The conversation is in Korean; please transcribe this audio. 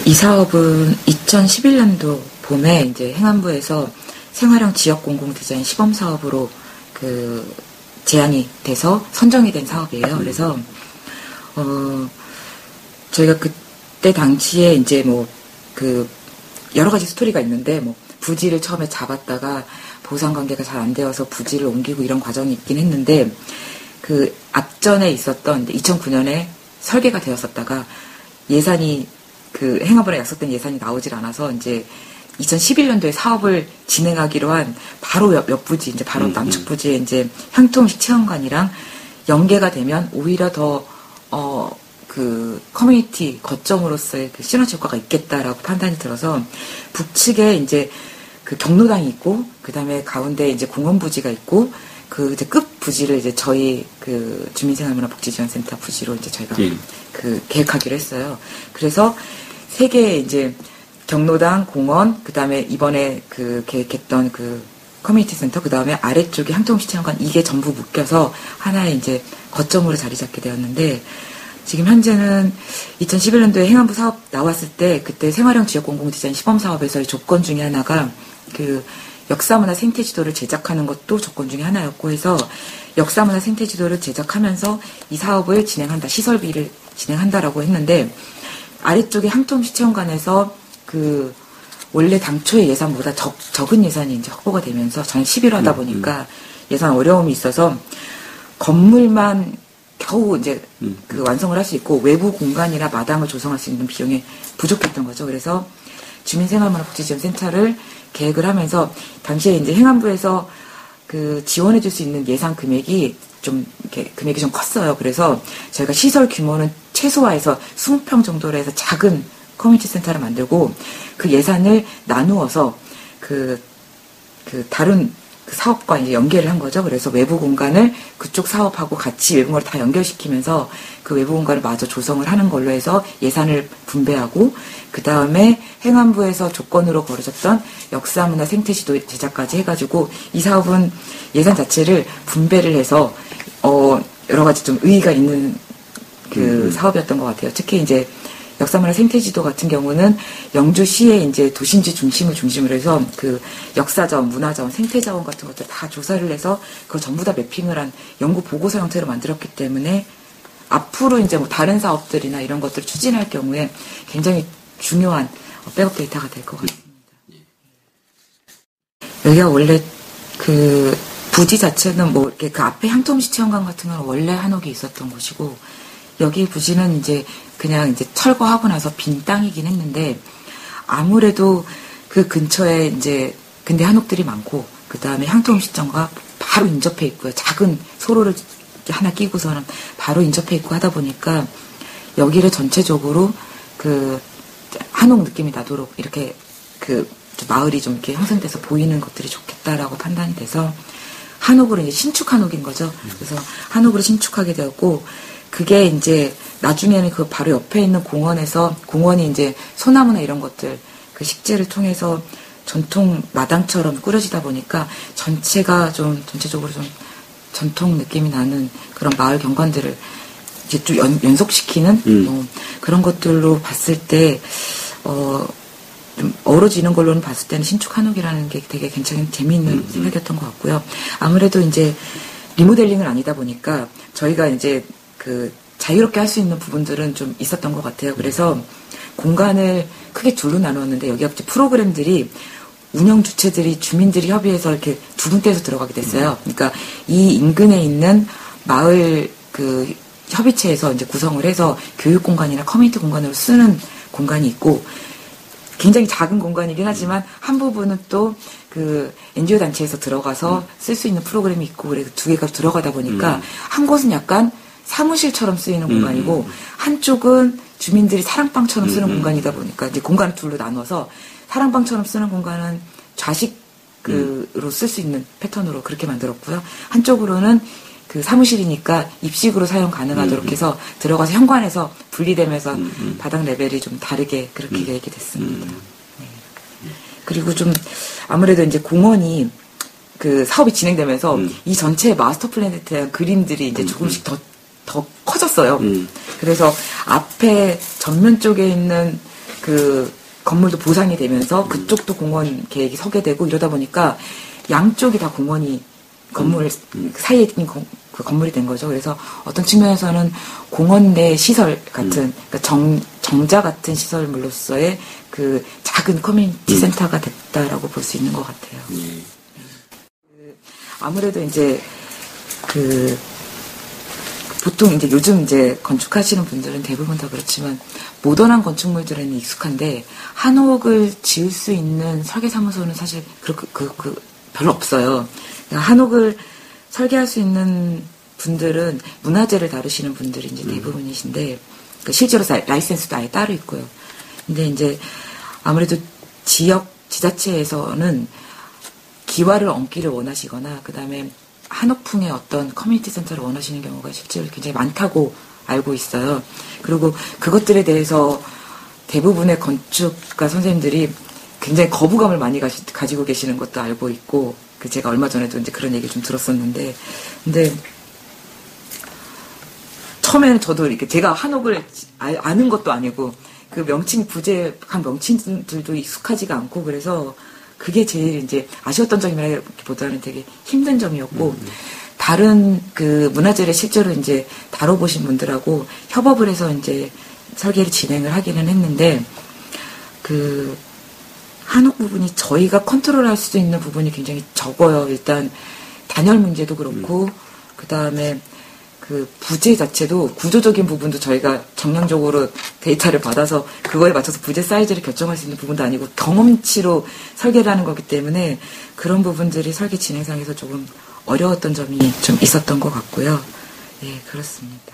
이 사업은 2011년도 봄에 이제 행안부에서 생활형 지역 공공 디자인 시범 사업으로 제안이 돼서 선정이 된 사업이에요. 그래서 저희가 그때 당시에 이제 여러 가지 스토리가 있는데 부지를 처음에 잡았다가 보상 관계가 잘 안 되어서 부지를 옮기고 이런 과정이 있긴 했는데 그 앞전에 있었던 2009년에 설계가 되었었다가 예산이 행안부랑 약속된 예산이 나오질 않아서 이제 2011년도에 사업을 진행하기로 한 바로 옆 부지, 이제 바로 남측 부지에 이제 향토음식 체험관이랑 연계가 되면 오히려 더, 커뮤니티 거점으로서의 시너지 효과가 있겠다라고 판단이 들어서 북측에 이제 경로당이 있고, 그 다음에 가운데 이제 공원 부지가 있고, 이제 끝 부지를 이제 저희 주민생활문화복지지원센터 부지로 이제 저희가 계획하기로 했어요. 그래서 세 개의 이제 경로당, 공원, 그 다음에 이번에 계획했던 커뮤니티 센터, 그 다음에 아래쪽에 향토음식 체험관, 이게 전부 묶여서 하나의 이제 거점으로 자리 잡게 되었는데, 지금 현재는 2011년도에 행안부 사업 나왔을 때, 그때 생활형 지역 공공 디자인 시범 사업에서의 조건 중에 하나가 역사문화 생태지도를 제작하는 것도 조건 중에 하나였고 해서 역사문화 생태지도를 제작하면서 이 사업을 진행한다, 시설비를 진행한다라고 했는데 아래쪽에 향토음식 체험관에서 원래 당초의 예산보다 적은 예산이 이제 확보가 되면서 전 11호다 보니까 예산 어려움이 있어서 건물만 겨우 이제 완성을 할 수 있고 외부 공간이나 마당을 조성할 수 있는 비용이 부족했던 거죠. 그래서 주민생활문화복지지원센터를 계획을 하면서 당시에 이제 행안부에서 지원해줄 수 있는 예산 금액이 좀 컸어요. 그래서 저희가 시설 규모는 최소화해서 20평 정도로 해서 작은 커뮤니티 센터를 만들고 그 예산을 나누어서 다른 사업과 이제 연계를 한 거죠. 그래서 외부 공간을 그쪽 사업하고 같이 외부 공간을 다 연결시키면서 그 외부 공간을 마저 조성을 하는 걸로 해서 예산을 분배하고 그 다음에 행안부에서 조건으로 걸어졌던 역사문화 생태지도 제작까지 해가지고 이 사업은 예산 자체를 분배를 해서 여러 가지 좀 의의가 있는 사업이었던 것 같아요. 특히 이제 역사문화 생태지도 같은 경우는 영주시의 이제 도심지 중심을 중심으로 해서 역사자원, 문화자원, 생태자원 같은 것들 다 조사를 해서 그걸 전부 다 매핑을 한 연구 보고서 형태로 만들었기 때문에 앞으로 이제 다른 사업들이나 이런 것들을 추진할 경우에 굉장히 중요한 백업 데이터가 될 것 같습니다. 여기가 원래 부지 자체는 이렇게 앞에 향토음식 체험관 같은 건 원래 한옥이 있었던 곳이고 여기 부지는 이제 그냥 이제 철거하고 나서 빈 땅이긴 했는데 아무래도 그 근처에 이제 근대 한옥들이 많고 그 다음에 향토음식점과 바로 인접해 있고요. 작은 소로를 하나 끼고서는 바로 인접해 있고 하다 보니까 여기를 전체적으로 한옥 느낌이 나도록 이렇게 마을이 좀 이렇게 형성돼서 보이는 것들이 좋겠다라고 판단이 돼서 한옥으로 이제 신축 한옥인 거죠. 그래서 한옥으로 신축하게 되었고 그게 이제 나중에는 바로 옆에 있는 공원이 이제 소나무나 이런 것들 식재를 통해서 전통 마당처럼 꾸려지다 보니까 전체적으로 좀 전통 느낌이 나는 그런 마을 경관들을 이제 좀 연속시키는 그런 것들로 봤을 때 좀 어우러지는 걸로는 봤을 때는 신축 한옥이라는 게 되게 괜찮은 재미있는 생각이었던 것 같고요. 아무래도 이제 리모델링은 아니다 보니까 저희가 이제 자유롭게 할 수 있는 부분들은 좀 있었던 것 같아요. 그래서 공간을 크게 둘로 나누었는데 여기가 프로그램들이 운영 주체들이 주민들이 협의해서 이렇게 두 군데에서 들어가게 됐어요. 그러니까 이 인근에 있는 마을 협의체에서 이제 구성을 해서 교육 공간이나 커뮤니티 공간으로 쓰는 공간이 있고 굉장히 작은 공간이긴 하지만 한 부분은 또 NGO 단체에서 들어가서 쓸 수 있는 프로그램이 있고 그래서 두 개가 들어가다 보니까 한 곳은 약간 사무실처럼 쓰이는 공간이고 한쪽은 주민들이 사랑방처럼 쓰는 공간이다 보니까 이제 공간을 둘로 나눠서 사랑방처럼 쓰는 공간은 좌식으로 쓸 수 있는 패턴으로 그렇게 만들었고요. 한쪽으로는 사무실이니까 입식으로 사용 가능하도록 해서 들어가서 현관에서 분리되면서 바닥 레벨이 좀 다르게 그렇게 계획이 됐습니다. 네. 그리고 좀 아무래도 이제 공원이 사업이 진행되면서 이 전체 마스터 플랜에 대한 그림들이 이제 조금씩 더 커졌어요. 그래서 앞에 전면 쪽에 있는 그 건물도 보상이 되면서 그쪽도 공원 계획이 서게 되고 이러다 보니까 양쪽이 다 공원이 건물 사이에 있는 그 건물이 된 거죠. 그래서 어떤 측면에서는 공원 내 시설 같은 그러니까 정자 같은 시설물로서의 그 작은 커뮤니티 센터가 됐다라고 볼 수 있는 것 같아요. 아무래도 이제 그 보통 이제 요즘 이제 건축하시는 분들은 대부분 다 그렇지만 모던한 건축물들에는 익숙한데 한옥을 지을 수 있는 설계사무소는 사실 별로 없어요. 한옥을 설계할 수 있는 분들은 문화재를 다루시는 분들이 이제 대부분이신데 실제로 라이센스도 아예 따로 있고요. 근데 이제 아무래도 지자체에서는 기와를 얹기를 원하시거나 그다음에 한옥풍의 어떤 커뮤니티 센터를 원하시는 경우가 실제로 굉장히 많다고 알고 있어요. 그리고 그것들에 대해서 대부분의 건축가 선생님들이 굉장히 거부감을 많이 가지고 계시는 것도 알고 있고, 제가 얼마 전에도 이제 그런 얘기를 좀 들었었는데, 근데 처음에는 저도 이렇게 제가 한옥을 아는 것도 아니고, 그 각 명칭들도 익숙하지가 않고, 그래서 그게 제일 이제 아쉬웠던 점이라기보다는 되게 힘든 점이었고, 다른 그 문화재를 실제로 이제 다뤄보신 분들하고 협업을 해서 이제 설계를 진행을 하기는 했는데, 그 한옥 부분이 저희가 컨트롤할 수 있는 부분이 굉장히 적어요. 일단 단열 문제도 그렇고, 그 다음에 그 부재 자체도 구조적인 부분도 저희가 정량적으로 데이터를 받아서 그거에 맞춰서 부재 사이즈를 결정할 수 있는 부분도 아니고 경험치로 설계를 하는 거기 때문에 그런 부분들이 설계 진행상에서 조금 어려웠던 점이 좀 있었던 것 같고요. 예, 그렇습니다.